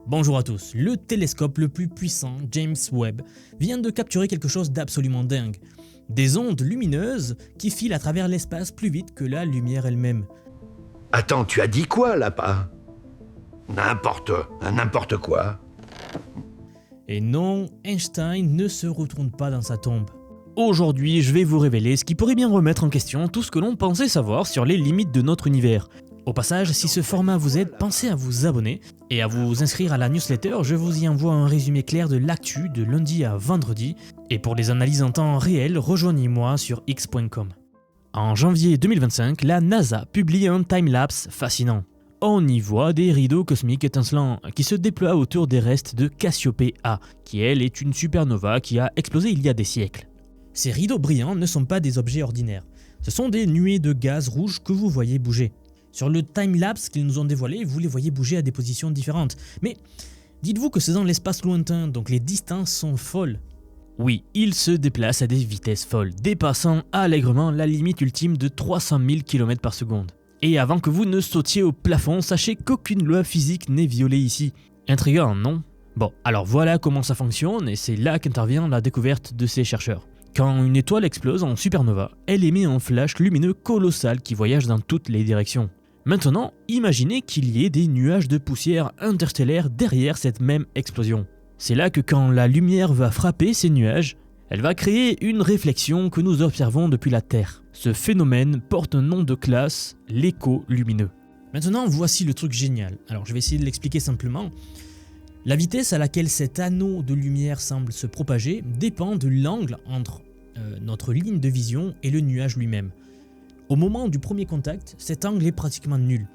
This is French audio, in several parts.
Bonjour à tous, le télescope le plus puissant, James Webb, vient de capturer quelque chose d'absolument dingue. Des ondes lumineuses qui filent à travers l'espace plus vite que la lumière elle-même. Attends, tu as dit quoi là-bas? N'importe quoi. Et non, Einstein ne se retourne pas dans sa tombe. Aujourd'hui, je vais vous révéler ce qui pourrait bien remettre en question tout ce que l'on pensait savoir sur les limites de notre univers. Au passage, si ce format vous aide, pensez à vous abonner et à vous inscrire à la newsletter. Je vous y envoie un résumé clair de l'actu de lundi à vendredi. Et pour les analyses en temps réel, rejoignez-moi sur x.com. En janvier 2025, la NASA publie un timelapse fascinant. On y voit des rideaux cosmiques étincelants qui se déploient autour des restes de Cassiopée A, qui elle est une supernova qui a explosé il y a des siècles. Ces rideaux brillants ne sont pas des objets ordinaires, ce sont des nuées de gaz rouge que vous voyez bouger. Sur le timelapse qu'ils nous ont dévoilé, vous les voyez bouger à des positions différentes. Mais dites-vous que c'est dans l'espace lointain, donc les distances sont folles. Oui, ils se déplacent à des vitesses folles, dépassant allègrement la limite ultime de 300 000 km par seconde. Et avant que vous ne sautiez au plafond, sachez qu'aucune loi physique n'est violée ici. Intriguant, non? Bon, alors voilà comment ça fonctionne et c'est là qu'intervient la découverte de ces chercheurs. Quand une étoile explose en supernova, elle émet un flash lumineux colossal qui voyage dans toutes les directions. Maintenant, imaginez qu'il y ait des nuages de poussière interstellaire derrière cette même explosion. C'est là que quand la lumière va frapper ces nuages, elle va créer une réflexion que nous observons depuis la Terre. Ce phénomène porte un nom de classe, l'écho lumineux. Maintenant, voici le truc génial. Alors, je vais essayer de l'expliquer simplement. La vitesse à laquelle cet anneau de lumière semble se propager dépend de l'angle entre notre ligne de vision et le nuage lui-même. Au moment du premier contact, cet angle est pratiquement nul.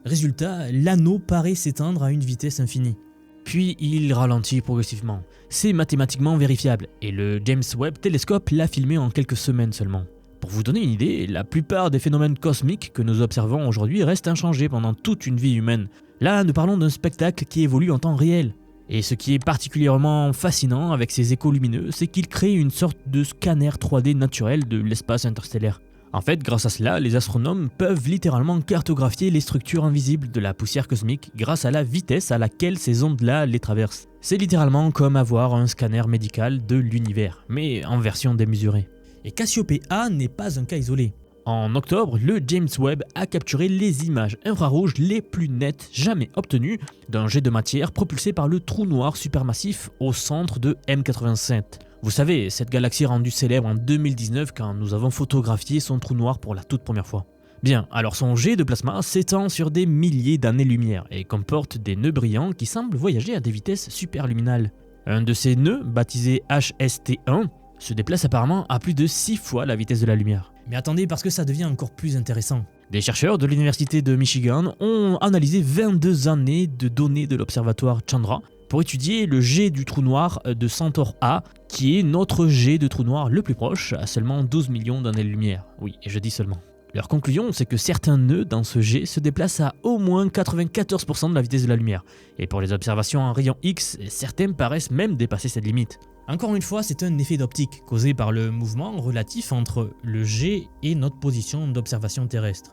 Résultat, l'anneau paraît s'étendre à une vitesse infinie. Puis il ralentit progressivement. C'est mathématiquement vérifiable et le James Webb Telescope l'a filmé en quelques semaines seulement. Pour vous donner une idée, la plupart des phénomènes cosmiques que nous observons aujourd'hui restent inchangés pendant toute une vie humaine. Là, nous parlons d'un spectacle qui évolue en temps réel. Et ce qui est particulièrement fascinant avec ces échos lumineux, c'est qu'ils créent une sorte de scanner 3D naturel de l'espace interstellaire. En fait, grâce à cela, les astronomes peuvent littéralement cartographier les structures invisibles de la poussière cosmique grâce à la vitesse à laquelle ces ondes-là les traversent. C'est littéralement comme avoir un scanner médical de l'univers, mais en version démesurée. Et Cassiopée A n'est pas un cas isolé. En octobre, le James Webb a capturé les images infrarouges les plus nettes jamais obtenues d'un jet de matière propulsé par le trou noir supermassif au centre de M87. Vous savez, cette galaxie rendue célèbre en 2019 quand nous avons photographié son trou noir pour la toute première fois. Bien, alors son jet de plasma s'étend sur des milliers d'années-lumière et comporte des nœuds brillants qui semblent voyager à des vitesses superluminales. Un de ces nœuds, baptisé HST1, se déplace apparemment à plus de 6 fois la vitesse de la lumière. Mais attendez, parce que ça devient encore plus intéressant. Des chercheurs de l'université de Michigan ont analysé 22 années de données de l'observatoire Chandra pour étudier le jet du trou noir de Centaure A, qui est notre jet de trou noir le plus proche, à seulement 12 millions d'années-lumière. Oui, et je dis seulement. Leur conclusion, c'est que certains nœuds dans ce jet se déplacent à au moins 94% de la vitesse de la lumière. Et pour les observations en rayon X, certains paraissent même dépasser cette limite. Encore une fois, c'est un effet d'optique causé par le mouvement relatif entre le jet et notre position d'observation terrestre.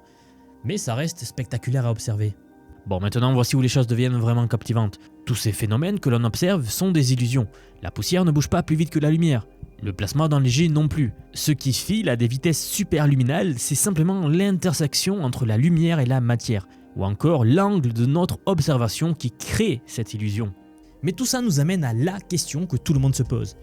Mais ça reste spectaculaire à observer. Bon, maintenant voici où les choses deviennent vraiment captivantes. Tous ces phénomènes que l'on observe sont des illusions. La poussière ne bouge pas plus vite que la lumière. Le plasma dans les jets non plus. Ce qui file à des vitesses superluminales, c'est simplement l'intersection entre la lumière et la matière, ou encore l'angle de notre observation qui crée cette illusion. Mais tout ça nous amène à la question que tout le monde se pose.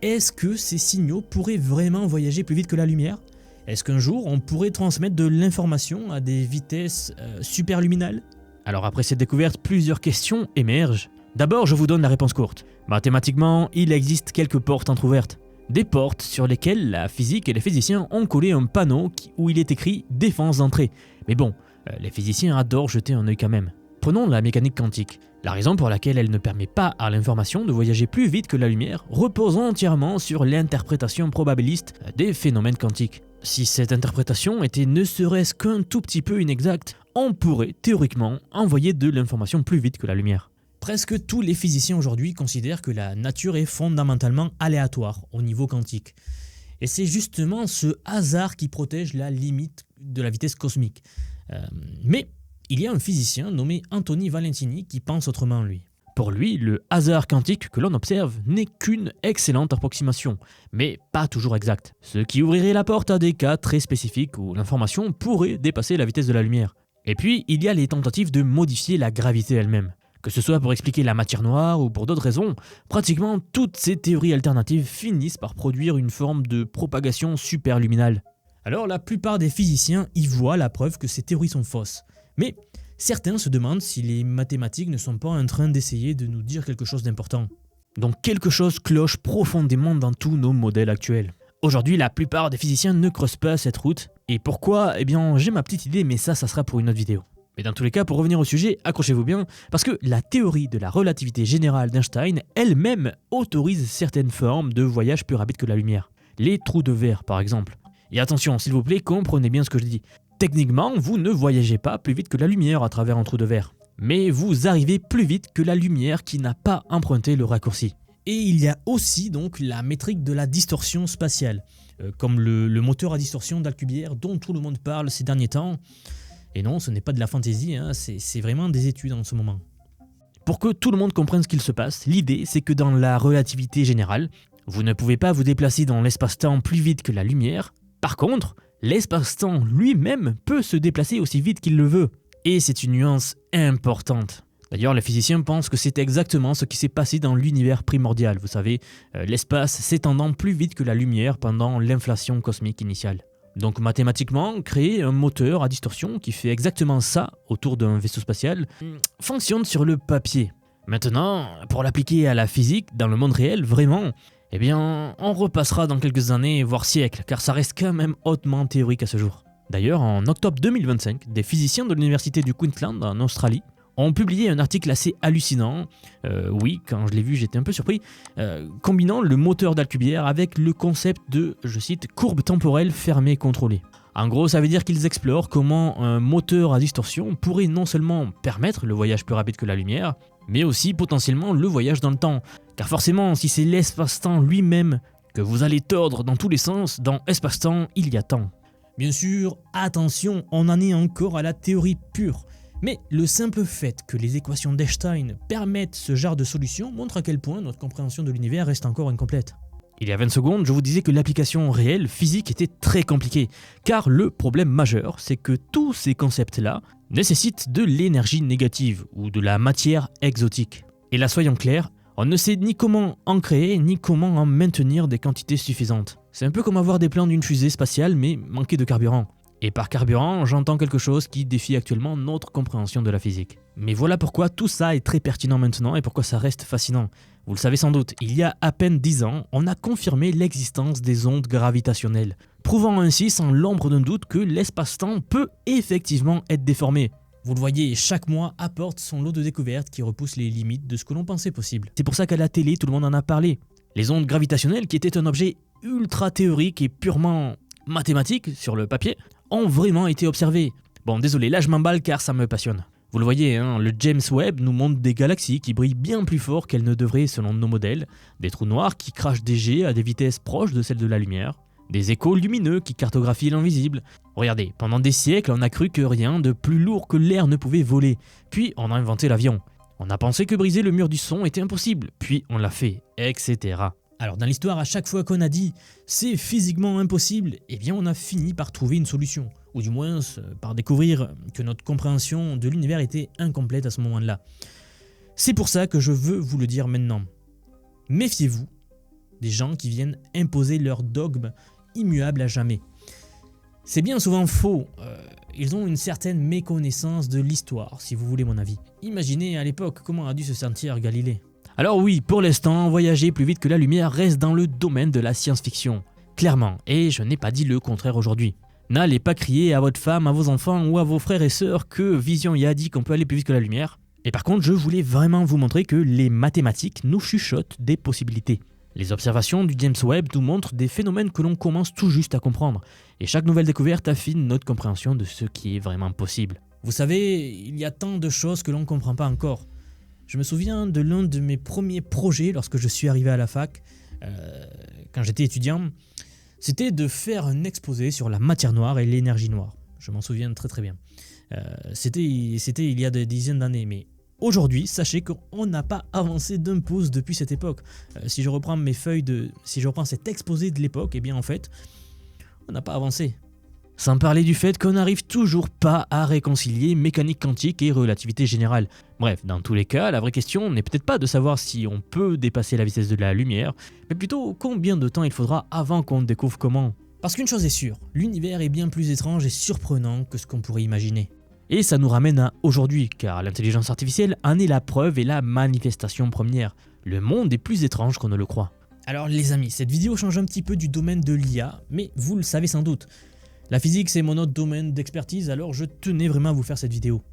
Est-ce que ces signaux pourraient vraiment voyager plus vite que la lumière ? Est-ce qu'un jour on pourrait transmettre de l'information à des vitesses superluminales ? Alors après cette découverte, plusieurs questions émergent. D'abord, je vous donne la réponse courte. Mathématiquement, il existe quelques portes entrouvertes. Des portes sur lesquelles la physique et les physiciens ont collé un panneau où il est écrit « Défense d'entrée ». Mais bon, les physiciens adorent jeter un œil quand même. Prenons la mécanique quantique. La raison pour laquelle elle ne permet pas à l'information de voyager plus vite que la lumière repose entièrement sur l'interprétation probabiliste des phénomènes quantiques. Si cette interprétation était ne serait-ce qu'un tout petit peu inexacte, on pourrait théoriquement envoyer de l'information plus vite que la lumière. Presque tous les physiciens aujourd'hui considèrent que la nature est fondamentalement aléatoire au niveau quantique. Et c'est justement ce hasard qui protège la limite de la vitesse cosmique. Mais il y a un physicien nommé Anthony Valentini qui pense autrement lui. Pour lui, le hasard quantique que l'on observe n'est qu'une excellente approximation, mais pas toujours exacte, ce qui ouvrirait la porte à des cas très spécifiques où l'information pourrait dépasser la vitesse de la lumière. Et puis, il y a les tentatives de modifier la gravité elle-même. Que ce soit pour expliquer la matière noire ou pour d'autres raisons, pratiquement toutes ces théories alternatives finissent par produire une forme de propagation superluminale. Alors la plupart des physiciens y voient la preuve que ces théories sont fausses. Mais certains se demandent si les mathématiques ne sont pas en train d'essayer de nous dire quelque chose d'important. Donc quelque chose cloche profondément dans tous nos modèles actuels. Aujourd'hui, la plupart des physiciens ne creusent pas cette route. Et pourquoi ? Eh bien, j'ai ma petite idée, mais ça sera pour une autre vidéo. Mais dans tous les cas, pour revenir au sujet, accrochez-vous bien, parce que la théorie de la relativité générale d'Einstein elle-même autorise certaines formes de voyage plus rapides que la lumière. Les trous de verre, par exemple. Et attention, s'il vous plaît, comprenez bien ce que je dis. Techniquement, vous ne voyagez pas plus vite que la lumière à travers un trou de verre. Mais vous arrivez plus vite que la lumière qui n'a pas emprunté le raccourci. Et il y a aussi donc la métrique de la distorsion spatiale, comme le moteur à distorsion d'Alcubierre dont tout le monde parle ces derniers temps. Et non, ce n'est pas de la fantaisie, hein, c'est vraiment des études en ce moment. Pour que tout le monde comprenne ce qu'il se passe, l'idée c'est que dans la relativité générale, vous ne pouvez pas vous déplacer dans l'espace-temps plus vite que la lumière. Par contre, l'espace-temps lui-même peut se déplacer aussi vite qu'il le veut. Et c'est une nuance importante. D'ailleurs, les physiciens pensent que c'est exactement ce qui s'est passé dans l'univers primordial. Vous savez, l'espace s'étendant plus vite que la lumière pendant l'inflation cosmique initiale. Donc mathématiquement, créer un moteur à distorsion qui fait exactement ça autour d'un vaisseau spatial fonctionne sur le papier. Maintenant, pour l'appliquer à la physique, dans le monde réel, vraiment, eh bien, on repassera dans quelques années, voire siècles, car ça reste quand même hautement théorique à ce jour. D'ailleurs, en octobre 2025, des physiciens de l'université du Queensland en Australie ont publié un article assez hallucinant, oui, quand je l'ai vu j'étais un peu surpris, combinant le moteur d'Alcubierre avec le concept de, je cite, courbe temporelle fermée contrôlée. En gros, ça veut dire qu'ils explorent comment un moteur à distorsion pourrait non seulement permettre le voyage plus rapide que la lumière, mais aussi potentiellement le voyage dans le temps. Car forcément, si c'est l'espace-temps lui-même que vous allez tordre dans tous les sens, dans espace-temps, il y a temps. Bien sûr, attention, on en est encore à la théorie pure. Mais le simple fait que les équations d'Einstein permettent ce genre de solution montre à quel point notre compréhension de l'univers reste encore incomplète. Il y a 20 secondes, je vous disais que l'application réelle physique était très compliquée, car le problème majeur, c'est que tous ces concepts-là nécessitent de l'énergie négative ou de la matière exotique. Et là, soyons clairs, on ne sait ni comment en créer, ni comment en maintenir des quantités suffisantes. C'est un peu comme avoir des plans d'une fusée spatiale, mais manquer de carburant. Et par carburant, j'entends quelque chose qui défie actuellement notre compréhension de la physique. Mais voilà pourquoi tout ça est très pertinent maintenant et pourquoi ça reste fascinant. Vous le savez sans doute, il y a à peine 10 ans, on a confirmé l'existence des ondes gravitationnelles, prouvant ainsi sans l'ombre d'un doute que l'espace-temps peut effectivement être déformé. Vous le voyez, chaque mois apporte son lot de découvertes qui repoussent les limites de ce que l'on pensait possible. C'est pour ça qu'à la télé, tout le monde en a parlé. Les ondes gravitationnelles, qui étaient un objet ultra théorique et purement mathématique sur le papier, ont vraiment été observées. Bon, désolé, là je m'emballe car ça me passionne. Vous le voyez, hein, le James Webb nous montre des galaxies qui brillent bien plus fort qu'elles ne devraient selon nos modèles, des trous noirs qui crachent des jets à des vitesses proches de celles de la lumière, des échos lumineux qui cartographient l'invisible. Regardez, pendant des siècles, on a cru que rien de plus lourd que l'air ne pouvait voler, puis on a inventé l'avion. On a pensé que briser le mur du son était impossible, puis on l'a fait, etc. Alors dans l'histoire, à chaque fois qu'on a dit « c'est physiquement impossible », eh bien on a fini par trouver une solution, ou du moins par découvrir que notre compréhension de l'univers était incomplète à ce moment-là. C'est pour ça que je veux vous le dire maintenant. Méfiez-vous des gens qui viennent imposer leur dogme immuable à jamais. C'est bien souvent faux, ils ont une certaine méconnaissance de l'histoire, si vous voulez mon avis. Imaginez à l'époque comment a dû se sentir Galilée. Alors oui, pour l'instant, voyager plus vite que la lumière reste dans le domaine de la science-fiction. Clairement, et je n'ai pas dit le contraire aujourd'hui. N'allez pas crier à votre femme, à vos enfants ou à vos frères et sœurs que Vision y a dit qu'on peut aller plus vite que la lumière. Et par contre, je voulais vraiment vous montrer que les mathématiques nous chuchotent des possibilités. Les observations du James Webb nous montrent des phénomènes que l'on commence tout juste à comprendre. Et chaque nouvelle découverte affine notre compréhension de ce qui est vraiment possible. Vous savez, il y a tant de choses que l'on ne comprend pas encore. Je me souviens de l'un de mes premiers projets lorsque je suis arrivé à la fac, quand j'étais étudiant, c'était de faire un exposé sur la matière noire et l'énergie noire. Je m'en souviens très très bien. C'était il y a des dizaines d'années, mais Aujourd'hui, sachez qu'on n'a pas avancé d'un pouce depuis cette époque. Si je reprends cet exposé de l'époque, eh bien en fait, on n'a pas avancé. Sans parler du fait qu'on n'arrive toujours pas à réconcilier mécanique quantique et relativité générale. Bref, dans tous les cas, la vraie question n'est peut-être pas de savoir si on peut dépasser la vitesse de la lumière, mais plutôt combien de temps il faudra avant qu'on découvre comment. Parce qu'une chose est sûre, l'univers est bien plus étrange et surprenant que ce qu'on pourrait imaginer. Et ça nous ramène à aujourd'hui, car l'intelligence artificielle en est la preuve et la manifestation première. Le monde est plus étrange qu'on ne le croit. Alors les amis, cette vidéo change un petit peu du domaine de l'IA, mais vous le savez sans doute. La physique c'est mon autre domaine d'expertise, alors je tenais vraiment à vous faire cette vidéo.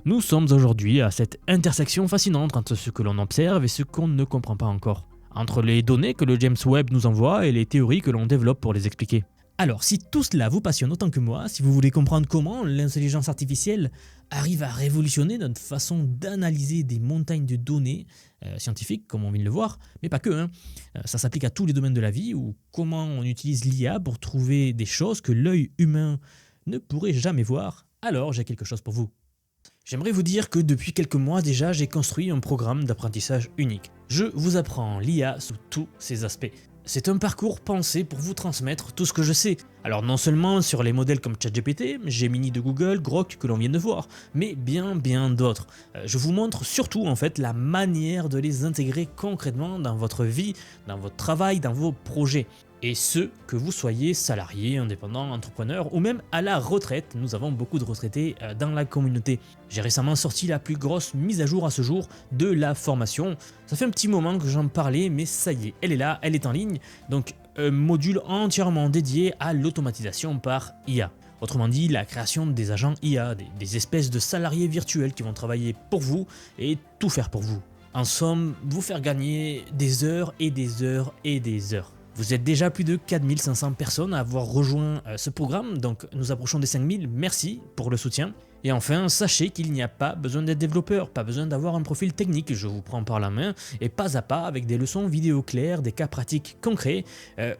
Nous sommes aujourd'hui à cette intersection fascinante entre ce que l'on observe et ce qu'on ne comprend pas encore. Entre les données que le James Webb nous envoie et les théories que l'on développe pour les expliquer. Alors si tout cela vous passionne autant que moi, si vous voulez comprendre comment l'intelligence artificielle arrive à révolutionner notre façon d'analyser des montagnes de données scientifiques, comme on vient de le voir, mais pas que, ça s'applique à tous les domaines de la vie, ou comment on utilise l'IA pour trouver des choses que l'œil humain ne pourrait jamais voir, alors j'ai quelque chose pour vous. J'aimerais vous dire que depuis quelques mois déjà, j'ai construit un programme d'apprentissage unique. Je vous apprends l'IA sous tous ses aspects. C'est un parcours pensé pour vous transmettre tout ce que je sais. Alors non seulement sur les modèles comme ChatGPT, Gemini de Google, Grok que l'on vient de voir, mais bien d'autres. Je vous montre surtout en fait la manière de les intégrer concrètement dans votre vie, dans votre travail, dans vos projets. Et ce, que vous soyez salarié, indépendant, entrepreneur ou même à la retraite, nous avons beaucoup de retraités dans la communauté. J'ai récemment sorti la plus grosse mise à jour à ce jour de la formation. Ça fait un petit moment que j'en parlais, mais ça y est, elle est là, elle est en ligne. Donc un module entièrement dédié à l'automatisation par IA. Autrement dit, la création des agents IA, des espèces de salariés virtuels qui vont travailler pour vous et tout faire pour vous. En somme, vous faire gagner des heures et des heures et des heures. Vous êtes déjà plus de 4500 personnes à avoir rejoint ce programme, donc nous approchons des 5000, merci pour le soutien. Et enfin, sachez qu'il n'y a pas besoin d'être développeur, pas besoin d'avoir un profil technique, je vous prends par la main, et pas à pas avec des leçons vidéo claires, des cas pratiques concrets,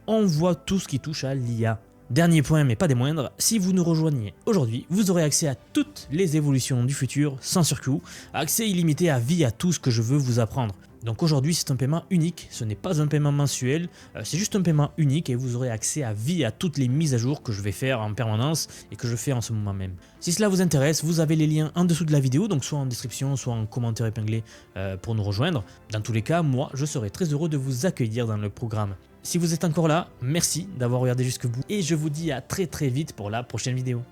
on voit tout ce qui touche à l'IA. Dernier point mais pas des moindres, si vous nous rejoignez aujourd'hui, vous aurez accès à toutes les évolutions du futur sans surcoût, accès illimité à vie à tout ce que je veux vous apprendre. Donc aujourd'hui c'est un paiement unique, ce n'est pas un paiement mensuel, c'est juste un paiement unique et vous aurez accès à vie à toutes les mises à jour que je vais faire en permanence et que je fais en ce moment même. Si cela vous intéresse, vous avez les liens en dessous de la vidéo, donc soit en description, soit en commentaire épinglé pour nous rejoindre. Dans tous les cas, moi je serai très heureux de vous accueillir dans le programme. Si vous êtes encore là, merci d'avoir regardé jusqu'au bout et je vous dis à très vite pour la prochaine vidéo.